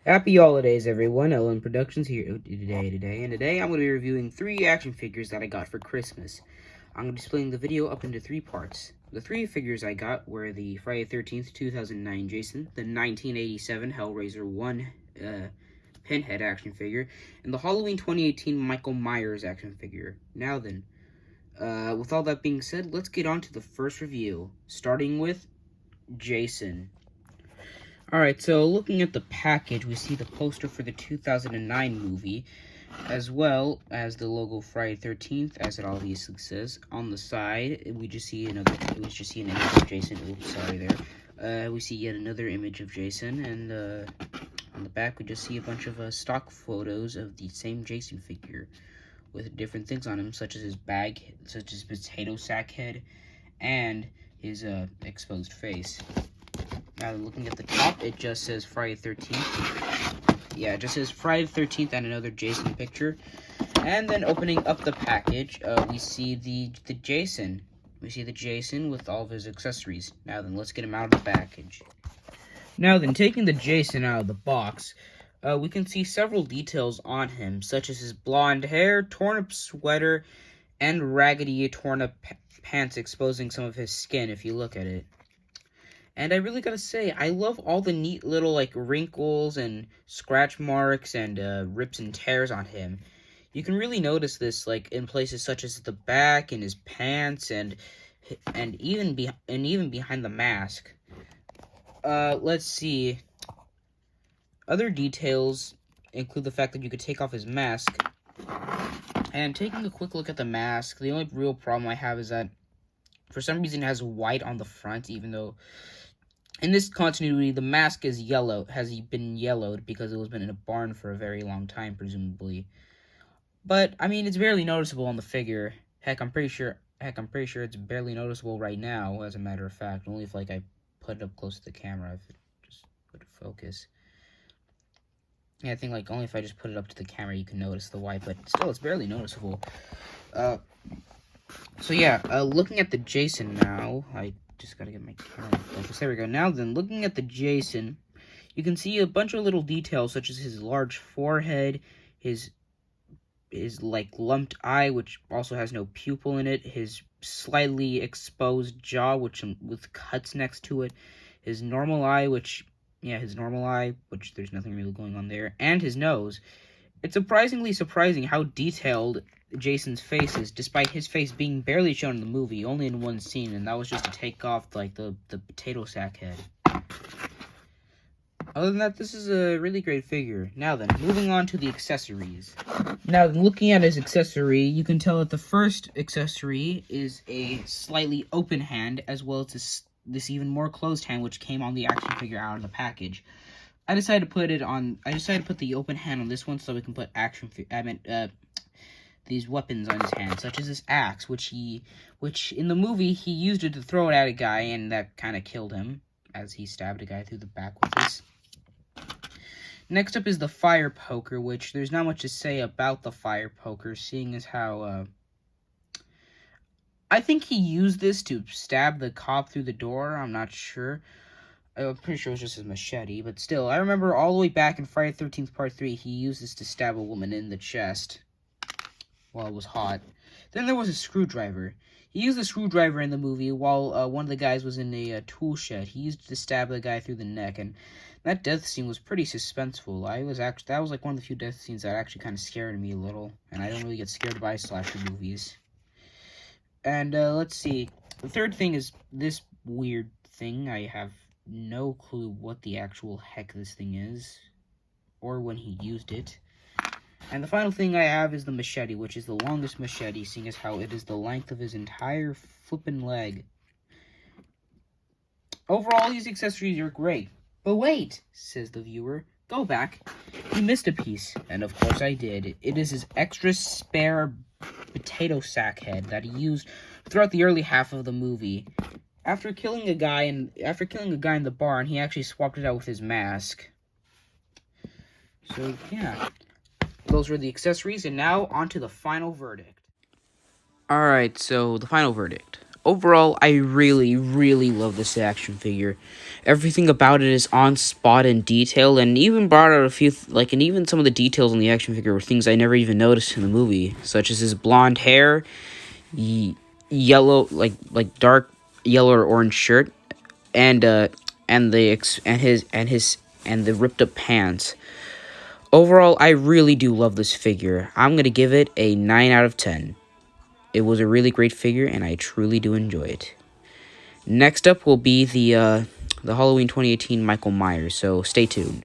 Happy holidays, everyone. Ellen Productions here today I'm going to be reviewing 3 action figures that I got for Christmas. I'm going to be splitting the video up into 3 parts. The 3 figures I got were the Friday 13th, 2009 Jason, the 1987 Hellraiser 1 Pinhead action figure, and the Halloween 2018 Michael Myers action figure. Now then, with all that being said, let's get on to the first review, starting with Jason. Alright, so looking at the package, we see the poster for the 2009 movie, as well as the logo Friday 13th, as it obviously says. On the side, we just see an image of Jason. Oops, sorry there. We see yet another image of Jason, and on the back, we just see a bunch of stock photos of the same Jason figure, with different things on him, such as his bag, such as potato sack head, and his exposed face. Now, looking at the top, it just says Friday 13th. Yeah, it just says Friday 13th and another Jason picture. And then opening up the package, we see the Jason. We see the Jason with all of his accessories. Now then, let's get him out of the package. Now then, taking the Jason out of the box, we can see several details on him, such as his blonde hair, torn-up sweater, and raggedy torn-up pants exposing some of his skin if you look at it. And I really gotta say, I love all the neat little, wrinkles and scratch marks and, rips and tears on him. You can really notice this, in places such as the back and his pants and even behind the mask. Let's see. Other details include the fact that you could take off his mask. And taking a quick look at the mask, the only real problem I have is that for some reason it has white on the front, even though in this continuity, the mask is yellow, has been yellowed because it was been in a barn for a very long time, presumably. But I mean, it's barely noticeable on the figure. Heck, I'm pretty sure it's barely noticeable right now. As a matter of fact, only if I put it up close to the camera, if it just put it focus. Yeah, I think only if I just put it up to the camera, you can notice the white. But still, it's barely noticeable. So yeah, looking at the Jason now, I just gotta get my camera focus. There we go. Now then, looking at the Jason, you can see a bunch of little details, such as his large forehead, his lumped eye, which also has no pupil in it, his slightly exposed jaw, with cuts next to it, his normal eye, which there's nothing really going on there, and his nose. It's surprising how detailed Jason's face is, despite his face being barely shown in the movie, only in one scene, and that was just to take off, the potato sack head. Other than that, this is a really great figure. Now then, moving on to the accessories. Now, looking at his accessory, you can tell that the first accessory is a slightly open hand, as well as this even more closed hand, which came on the action figure out of the package. I decided to put the open hand on this one so we can put these weapons on his hand, such as this axe, which in the movie he used it to throw it at a guy, and that kind of killed him as he stabbed a guy through the back with this. Next up is the fire poker, which there's not much to say about the fire poker, seeing as how I think he used this to stab the cop through the door. I'm not sure. I'm pretty sure it was just his machete, but still, I remember all the way back in Friday 13th Part 3, he used this to stab a woman in the chest while it was hot. Then there was a screwdriver. He used the screwdriver in the movie while one of the guys was in a tool shed. He used it to stab the guy through the neck, and that death scene was pretty suspenseful. That was one of the few death scenes that actually kind of scared me a little, and I don't really get scared by slasher movies. And let's see. The third thing is this weird thing. I have no clue what the actual heck this thing is, or when he used it. And the final thing I have is the machete, which is the longest machete, seeing as how it is the length of his entire flippin' leg. Overall, these accessories are great. But wait, says the viewer, go back. You missed a piece. And of course I did. It is his extra spare potato sack head that he used throughout the early half of the movie. After killing a guy in the barn, he actually swapped it out with his mask. So yeah, those were the accessories, and now on to the final verdict. Alright, so the final verdict. overall, I really, really love this action figure. Everything about it is on spot and detailed, and even brought out a few, and even some of the details on the action figure were things I never even noticed in the movie, such as his blonde hair, yellow, dark yellow or orange shirt, and the ripped up pants. Overall, I really do love this figure. I'm gonna give it a 9 out of 10. It was a really great figure, and I truly do enjoy it. Next up will be the Halloween 2018 Michael Myers, so stay tuned.